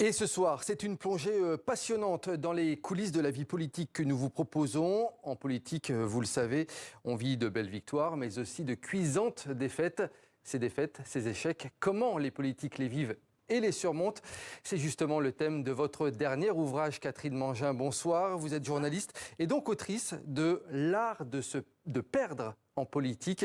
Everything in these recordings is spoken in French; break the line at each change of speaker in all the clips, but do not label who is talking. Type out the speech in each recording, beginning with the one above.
Et ce soir, c'est une plongée passionnante dans les coulisses de la vie politique que nous vous proposons. En politique, vous le savez, on vit de belles victoires, mais aussi de cuisantes défaites. Ces défaites, ces échecs, comment les politiques les vivent et les surmontent? C'est justement le thème de votre dernier ouvrage, Catherine Mangin. Bonsoir, vous êtes journaliste et donc autrice de L'art de perdre en politique,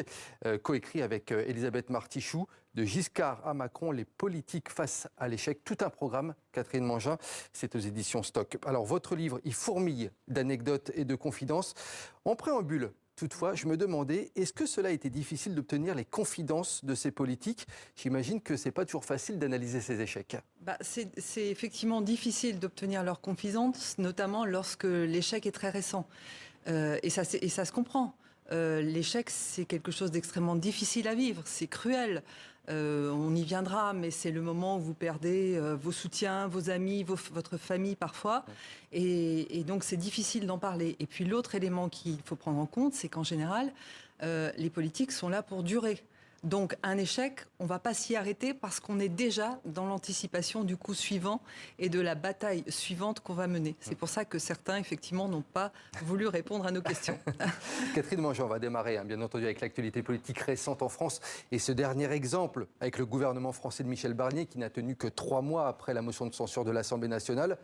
coécrit avec Elisabeth Martichoux, de Giscard à Macron, les politiques face à l'échec. Tout un programme, Catherine Mangin, c'est aux éditions Stock. Alors votre livre, il fourmille d'anecdotes et de confidences. En préambule, toutefois, je me demandais, est-ce que cela a été difficile d'obtenir les confidences de ces politiques? J'imagine que ce n'est pas toujours facile d'analyser ces échecs.
C'est effectivement difficile d'obtenir leurs confidences, notamment lorsque l'échec est très récent. Et ça se comprend. L'échec, c'est quelque chose d'extrêmement difficile à vivre, c'est cruel. On y viendra, mais c'est le moment où vous perdez vos soutiens, vos amis, votre famille parfois. Et donc c'est difficile d'en parler. Et puis l'autre élément qu'il faut prendre en compte, c'est qu'en général, les politiques sont là pour durer. Donc un échec, on ne va pas s'y arrêter parce qu'on est déjà dans l'anticipation du coup suivant et de la bataille suivante qu'on va mener. C'est pour ça que certains, effectivement, n'ont pas voulu répondre à nos questions.
Catherine Mangin, on va démarrer, bien entendu, avec l'actualité politique récente en France. Et ce dernier exemple, avec le gouvernement français de Michel Barnier, qui n'a tenu que 3 mois après la motion de censure de l'Assemblée nationale.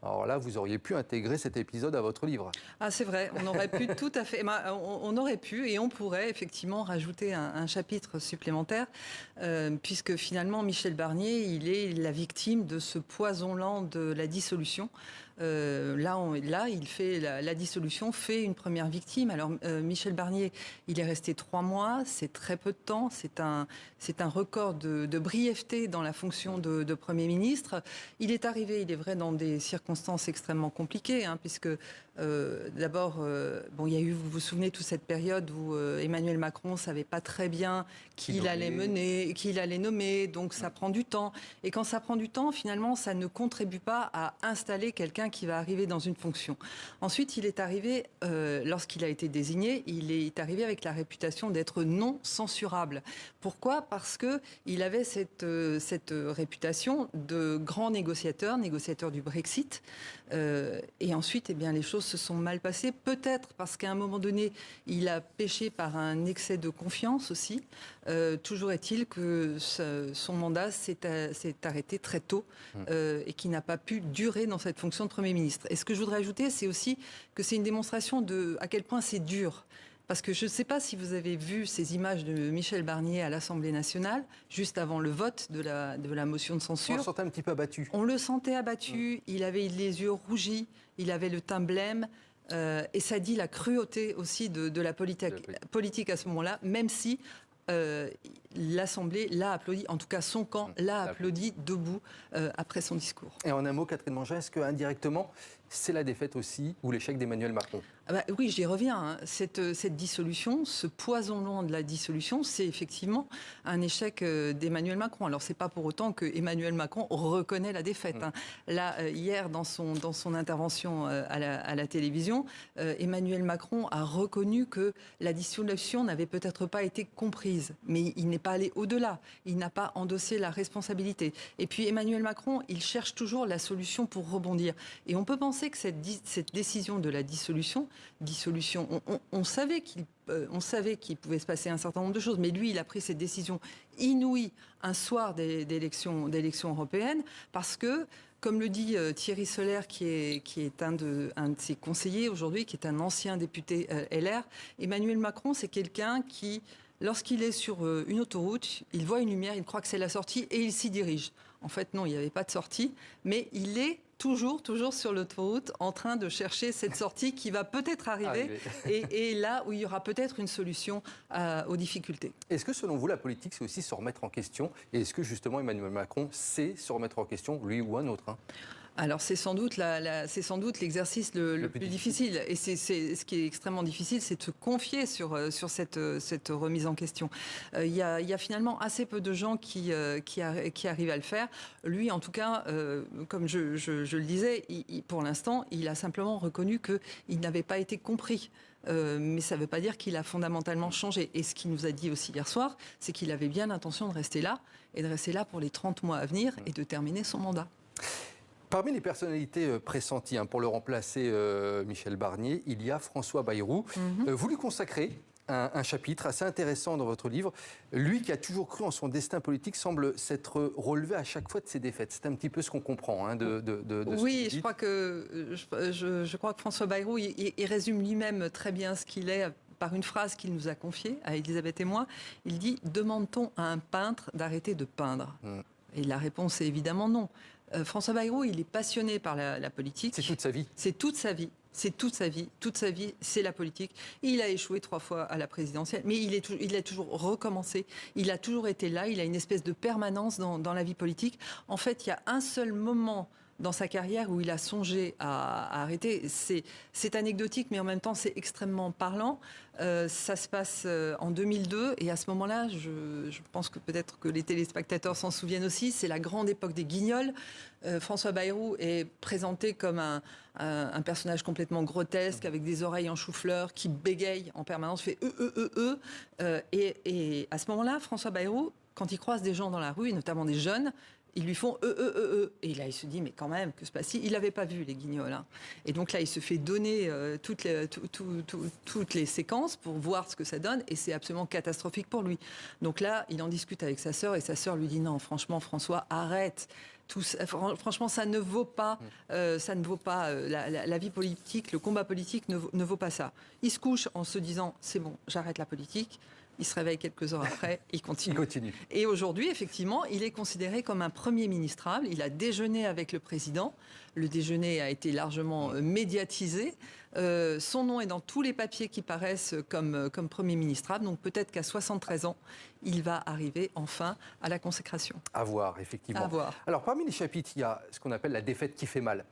Alors là, vous auriez pu intégrer cet épisode à votre livre.
Ah, c'est vrai, on aurait pu tout à fait. On aurait pu et on pourrait effectivement rajouter un chapitre supplémentaire, puisque finalement Michel Barnier, il est la victime de ce poison lent de la dissolution. Il fait la dissolution fait une première victime. Alors Michel Barnier, il est resté 3 mois, c'est très peu de temps, c'est un record de brièveté dans la fonction de Premier ministre. Il est arrivé, il est vrai, dans des circonstances extrêmement compliquées, puisque d'abord, il y a eu, vous vous souvenez, toute cette période où Emmanuel Macron ne savait pas très bien qui il allait mener, qui il allait nommer, donc ça prend du temps. Et quand ça prend du temps, finalement, ça ne contribue pas à installer quelqu'un qui va arriver dans une fonction. Ensuite, il est arrivé, lorsqu'il a été désigné, il est arrivé avec la réputation d'être non censurable. Pourquoi ? Parce qu'il avait cette réputation de grand négociateur du Brexit. Et ensuite, les choses se sont mal passées. Peut-être parce qu'à un moment donné, il a péché par un excès de confiance aussi. Toujours est-il que son mandat s'est arrêté très tôt et qu'il n'a pas pu durer dans cette fonction de Premier ministre. Et ce que je voudrais ajouter, c'est aussi que c'est une démonstration de à quel point c'est dur. Parce que je ne sais pas si vous avez vu ces images de Michel Barnier à l'Assemblée nationale, juste avant le vote de la motion de censure.
On le sentait un petit peu abattu.
On le sentait abattu, il avait les yeux rougis, il avait le teint blême. Et ça dit la cruauté aussi de la politique à ce moment-là, même si l'Assemblée l'a applaudi, en tout cas son camp l'a applaudi debout après son discours.
Et en un mot, Catherine Mangin, est-ce qu'indirectement, c'est la défaite aussi ou l'échec d'Emmanuel Macron?
Oui, j'y reviens. Cette dissolution, ce poison lent de la dissolution, c'est effectivement un échec d'Emmanuel Macron. Alors, c'est pas pour autant que Emmanuel Macron reconnaît la défaite. Là, hier, dans son intervention à la télévision, Emmanuel Macron a reconnu que la dissolution n'avait peut-être pas été comprise. Mais il n'est pas allé au-delà. Il n'a pas endossé la responsabilité. Et puis, Emmanuel Macron, il cherche toujours la solution pour rebondir. Et on peut penser que cette décision de la dissolution, on savait qu'il pouvait se passer un certain nombre de choses, mais lui, il a pris cette décision inouïe un soir d'élections européennes, parce que, comme le dit Thierry Solère, qui est un de ses conseillers aujourd'hui, qui est un ancien député LR, Emmanuel Macron, c'est quelqu'un qui, lorsqu'il est sur une autoroute, il voit une lumière, il croit que c'est la sortie et il s'y dirige. En fait, non, il n'y avait pas de sortie, mais il est toujours sur l'autoroute, en train de chercher cette sortie qui va peut-être arriver et là où il y aura peut-être une solution aux difficultés.
Est-ce que selon vous, la politique, c'est aussi se remettre en question? Et est-ce que justement Emmanuel Macron sait se remettre en question, lui ou un autre?
Alors c'est sans doute l'exercice le plus difficile. Et c'est ce qui est extrêmement difficile, c'est de se confier sur cette remise en question. Il y a finalement assez peu de gens qui arrivent à le faire. Lui, en tout cas, comme je le disais, pour l'instant, il a simplement reconnu qu'il n'avait pas été compris. Mais ça ne veut pas dire qu'il a fondamentalement changé. Et ce qu'il nous a dit aussi hier soir, c'est qu'il avait bien l'intention de rester là, et de rester là pour les 30 mois à venir, et de terminer son mandat.
Parmi les personnalités pressenties pour le remplacer, Michel Barnier, il y a François Bayrou. Vous lui consacrez un chapitre assez intéressant dans votre livre. Lui qui a toujours cru en son destin politique semble s'être relevé à chaque fois de ses défaites. C'est un petit peu ce qu'on comprend de
oui, je crois que François Bayrou, il résume lui-même très bien ce qu'il est par une phrase qu'il nous a confiée à Elisabeth et moi. Il dit « Demande-t-on à un peintre d'arrêter de peindre ?» Et la réponse est évidemment non. François Bayrou, il est passionné par la politique.
C'est toute sa vie.
C'est toute sa vie. C'est toute sa vie. Toute sa vie, c'est la politique. Il a échoué 3 fois à la présidentielle, mais il a toujours recommencé. Il a toujours été là. Il a une espèce de permanence dans la vie politique. En fait, il y a un seul moment dans sa carrière où il a songé à arrêter. C'est anecdotique, mais en même temps, c'est extrêmement parlant. Ça se passe en 2002, et à ce moment-là, je pense que peut-être que les téléspectateurs s'en souviennent aussi, c'est la grande époque des Guignols. François Bayrou est présenté comme un personnage complètement grotesque, avec des oreilles en chou-fleur, qui bégaye en permanence, fait et à ce moment-là, François Bayrou, quand il croise des gens dans la rue, et notamment des jeunes, ils lui font Et là, il se dit, mais quand même, que se passe-t-il ? Il n'avait pas vu les Guignols. Et donc là, il se fait donner toutes les séquences pour voir ce que ça donne. Et c'est absolument catastrophique pour lui. Donc là, il en discute avec sa sœur. Et sa sœur lui dit, non, franchement, François, arrête. Franchement, ça ne vaut pas, la vie politique, le combat politique ne vaut pas ça. Il se couche en se disant, c'est bon, j'arrête la politique. Il se réveille quelques heures après, il continue. Et aujourd'hui, effectivement, il est considéré comme un premier ministrable. Il a déjeuné avec le président. Le déjeuner a été largement médiatisé. Son nom est dans tous les papiers qui paraissent comme premier ministrable. Donc peut-être qu'à 73 ans, il va arriver enfin à la consécration.
À voir, effectivement.
À voir.
Alors, parmi les chapitres, il y a ce qu'on appelle la défaite qui fait mal.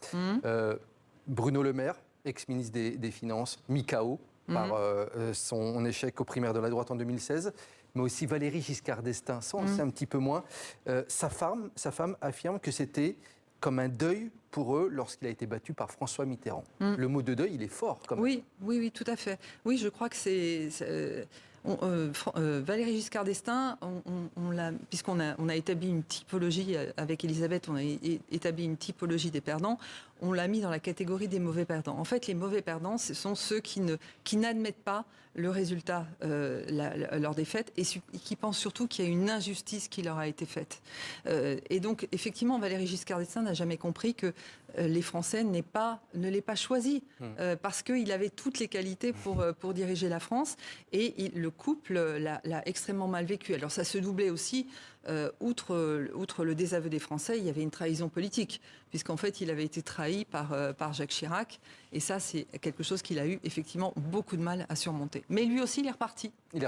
Bruno Le Maire, ex-ministre des Finances, mis KO par son échec aux primaires de la droite en 2016, mais aussi Valéry Giscard d'Estaing, ça on le sait un petit peu moins. Sa femme affirme que c'était comme un deuil pour eux lorsqu'il a été battu par François Mitterrand. Le mot de deuil, il est fort quand même.
Oui, tout à fait. Oui, je crois que c'est Valéry Giscard d'Estaing, puisqu'on a établi une typologie avec Elisabeth, on a établi une typologie des perdants, on l'a mis dans la catégorie des mauvais perdants. En fait, les mauvais perdants, ce sont ceux qui n'admettent pas le résultat, leur défaite, et qui pensent surtout qu'il y a une injustice qui leur a été faite. Et donc, effectivement, Valéry Giscard d'Estaing n'a jamais compris que les Français ne l'aient pas choisi, parce qu'il avait toutes les qualités pour diriger la France, et le couple l'a extrêmement mal vécu. Alors ça se doublait aussi, outre le désaveu des Français, il y avait une trahison politique, puisqu'en fait il avait été trahi par Jacques Chirac, et ça c'est quelque chose qu'il a eu effectivement beaucoup de mal à surmonter. Mais lui aussi il est reparti. Il est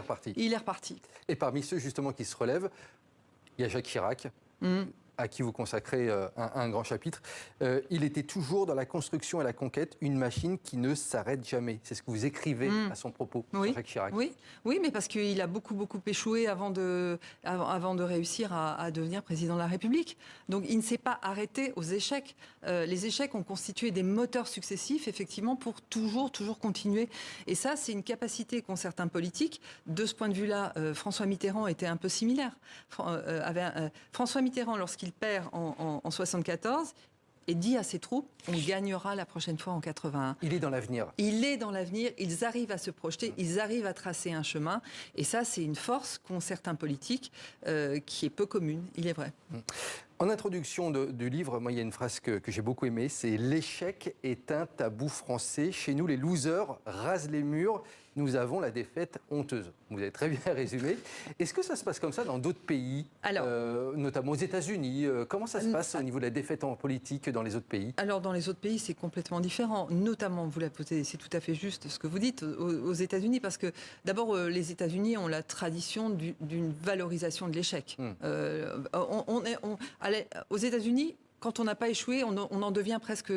reparti.
Et parmi ceux justement qui se relèvent, il y a Jacques Chirac. À qui vous consacrez un grand chapitre. Il était toujours dans la construction et la conquête, une machine qui ne s'arrête jamais. C'est ce que vous écrivez à son propos, sur Jacques Chirac.
Oui, mais parce qu'il a beaucoup échoué avant de réussir à devenir président de la République. Donc il ne s'est pas arrêté aux échecs. Les échecs ont constitué des moteurs successifs, effectivement, pour toujours continuer. Et ça, c'est une capacité qu'ont certains politiques. De ce point de vue-là, François Mitterrand était un peu similaire. François Mitterrand, lorsqu'il perd en 1974, et dit à ses troupes, on gagnera la prochaine fois en 81.
Il est dans l'avenir.
Il est dans l'avenir, ils arrivent à se projeter, ils arrivent à tracer un chemin. Et ça, c'est une force qu'ont certains politiques qui est peu commune, il est vrai.
En introduction du livre, moi, il y a une phrase que j'ai beaucoup aimée, c'est « L'échec est un tabou français. Chez nous, les losers rasent les murs. Nous avons la défaite honteuse. » Vous avez très bien résumé. Est-ce que ça se passe comme ça dans d'autres pays, notamment aux États-Unis? Comment ça se passe au niveau de la défaite en politique dans les autres pays?
Alors, dans les autres pays, c'est complètement différent. Notamment, vous la posez, c'est tout à fait juste ce que vous dites, aux États-Unis, parce que d'abord, les États-Unis ont la tradition d'une valorisation de l'échec. Aux États-Unis, quand on n'a pas échoué, on en devient presque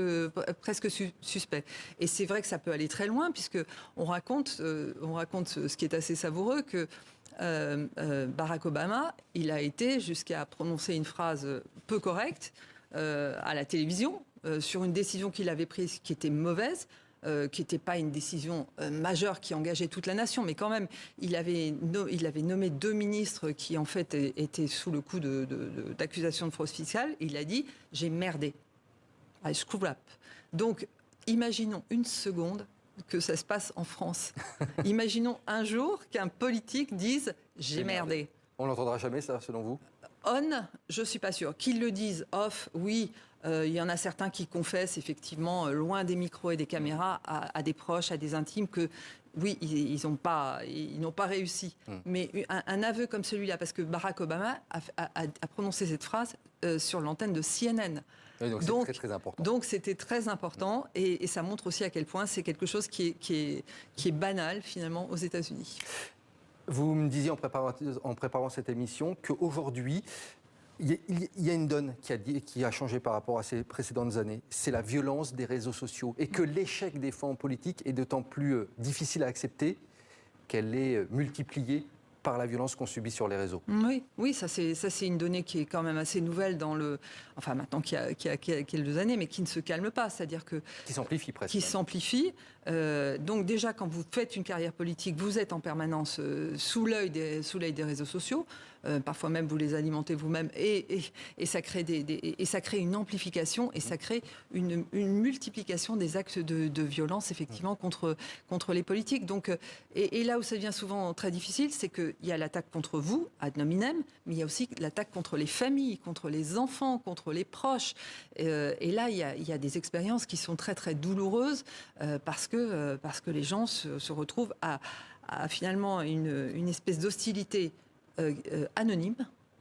suspect. Et c'est vrai que ça peut aller très loin, puisque on raconte ce qui est assez savoureux, que Barack Obama, il a été jusqu'à prononcer une phrase peu correcte à la télévision sur une décision qu'il avait prise qui était mauvaise. Qui n'était pas une décision majeure qui engageait toute la nation, mais quand même, il avait nommé 2 ministres qui, en fait, étaient sous le coup d'accusations de fraude fiscale. Il a dit « j'ai merdé ». I screw up. Donc, imaginons une seconde que ça se passe en France. Imaginons un jour qu'un politique dise « j'ai merdé ».
On l'entendra jamais, ça, selon vous?
On, je ne suis pas sûre. Qu'ils le disent off, oui. Il y en a certains qui confessent effectivement, loin des micros et des caméras, à des proches, à des intimes, que oui, ils n'ont pas réussi. Mais un aveu comme celui-là, parce que Barack Obama a prononcé cette phrase sur l'antenne de CNN.
Oui, donc c'est très, très important.
Donc c'était très important et ça montre aussi à quel point c'est quelque chose qui est banal finalement aux États-Unis.
Vous me disiez en préparant cette émission qu'aujourd'hui, il y a une donne qui a changé par rapport à ces précédentes années. C'est la violence des réseaux sociaux. Et que l'échec des fois en politique est d'autant plus difficile à accepter qu'elle est multipliée par la violence qu'on subit sur les réseaux.
Oui, ça c'est une donnée qui est quand même assez nouvelle maintenant qui a quelques années, mais qui ne se calme pas, c'est-à-dire que
qui s'amplifie presque.
Qui s'amplifie. Donc déjà, quand vous faites une carrière politique, vous êtes en permanence sous l'œil des réseaux sociaux. Parfois même vous les alimentez vous-même et ça crée ça crée une amplification et ça crée une multiplication des actes de violence effectivement contre les politiques. Donc et là où ça devient souvent très difficile, c'est qu'il y a l'attaque contre vous ad nominem, mais il y a aussi l'attaque contre les familles, contre les enfants, contre les proches. Et là il y a des expériences qui sont très très douloureuses parce que les gens se retrouvent à finalement une espèce d'hostilité anonyme,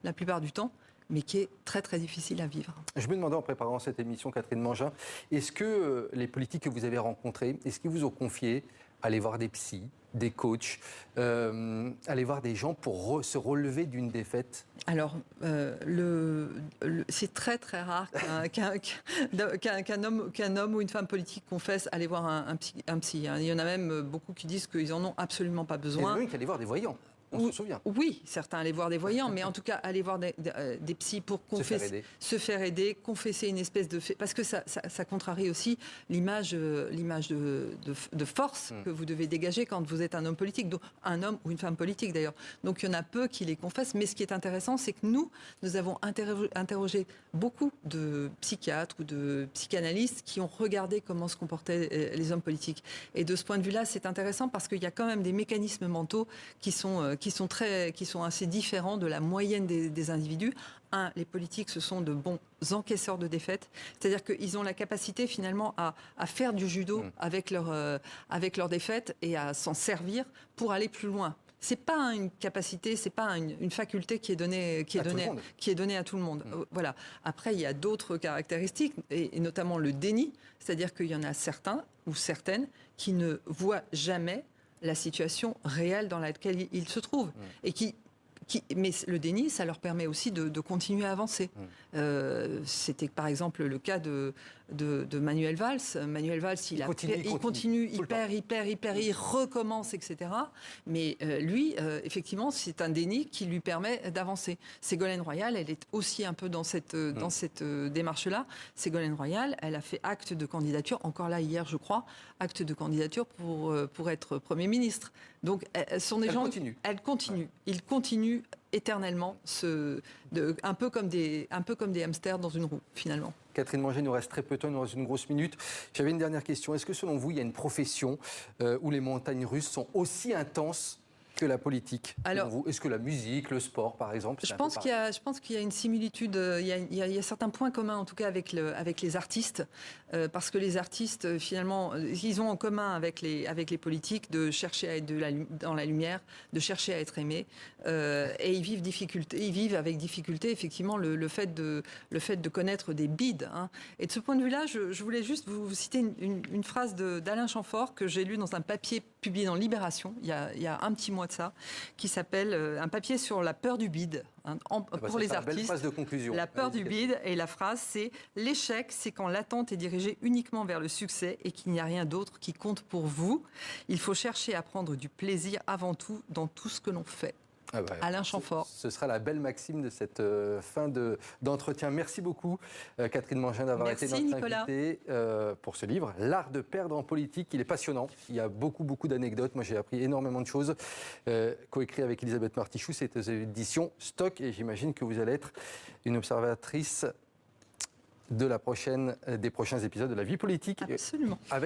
la plupart du temps, mais qui est très très difficile à vivre.
Je me demandais en préparant cette émission, Catherine Mangin, est-ce que les politiques que vous avez rencontrés, est-ce qu'ils vous ont confié aller voir des psys, des coachs, aller voir des gens pour se relever d'une défaite? Alors,
c'est très très rare qu'un homme ou une femme politique confesse aller voir un psy. Il y en a même beaucoup qui disent qu'ils n'en ont absolument pas besoin.
Il y en a qui allaient voir des voyants. On se souvient.
Oui, certains allaient voir des voyants, mais en tout cas, aller voir des psys pour confesser, se faire aider, confesser une espèce de fait. Parce que ça contrarie aussi l'image de force que vous devez dégager quand vous êtes un homme politique, donc un homme ou une femme politique d'ailleurs. Donc il y en a peu qui les confessent, mais ce qui est intéressant, c'est que nous avons interrogé beaucoup de psychiatres ou de psychanalystes qui ont regardé comment se comportaient les hommes politiques. Et de ce point de vue-là, c'est intéressant parce qu'il y a quand même des mécanismes mentaux qui sont assez différents de la moyenne des individus. Les politiques, ce sont de bons encaisseurs de défaites, c'est-à-dire qu'ils ont la capacité finalement à faire du judo avec leur défaite et à s'en servir pour aller plus loin. C'est pas une capacité, c'est pas une faculté qui est donnée à tout le monde. Voilà. Après, il y a d'autres caractéristiques, et notamment le déni, c'est-à-dire qu'il y en a certains ou certaines qui ne voient jamais la situation réelle dans laquelle ils se trouvent et mais le déni, ça leur permet aussi de continuer à avancer. C'était par exemple le cas de Manuel Valls. Manuel Valls, il continue, il perd, il recommence, etc. Mais lui, effectivement, c'est un déni qui lui permet d'avancer. Ségolène Royal, elle est aussi un peu dans cette démarche-là. Ségolène Royal, elle a fait acte de candidature, encore là hier, je crois, acte de candidature pour être Premier ministre. Donc, elle continue. Il continue éternellement, un peu comme des hamsters dans une roue, finalement.
Catherine Mangin, il nous reste très peu de temps, il nous reste une grosse minute. J'avais une dernière question. Est-ce que selon vous, il y a une profession où les montagnes russes sont aussi intenses que la politique? Alors, est-ce que la musique, le sport, par exemple?
Je pense qu'il y a une similitude, il y a certains points communs, en tout cas, avec les artistes, parce que les artistes, finalement, ils ont en commun avec les politiques de chercher à être dans la lumière, de chercher à être aimés, et ils vivent avec difficulté, effectivement, le fait de connaître des bides. Hein. Et de ce point de vue-là, je voulais juste vous citer une phrase d'Alain Chamfort que j'ai lue dans un papier publié dans Libération, il y a un petit mois de ça, qui s'appelle un papier sur la peur du bide. Pour les artistes,
belle phrase de conclusion.
La peur du bide, et la phrase c'est « L'échec, c'est quand l'attente est dirigée uniquement vers le succès et qu'il n'y a rien d'autre qui compte pour vous. Il faut chercher à prendre du plaisir avant tout dans tout ce que l'on fait. » Alain Chamfort.
Ce sera la belle maxime de cette fin d'entretien. Merci beaucoup, Catherine Mangin, d'avoir été notre invitée pour ce livre. L'art de perdre en politique, il est passionnant. Il y a beaucoup d'anecdotes. Moi, j'ai appris énormément de choses. Coécrit avec Elisabeth Martichoux, c'est aux éditions Stock. Et j'imagine que vous allez être une observatrice des prochains épisodes de La Vie politique.
Absolument.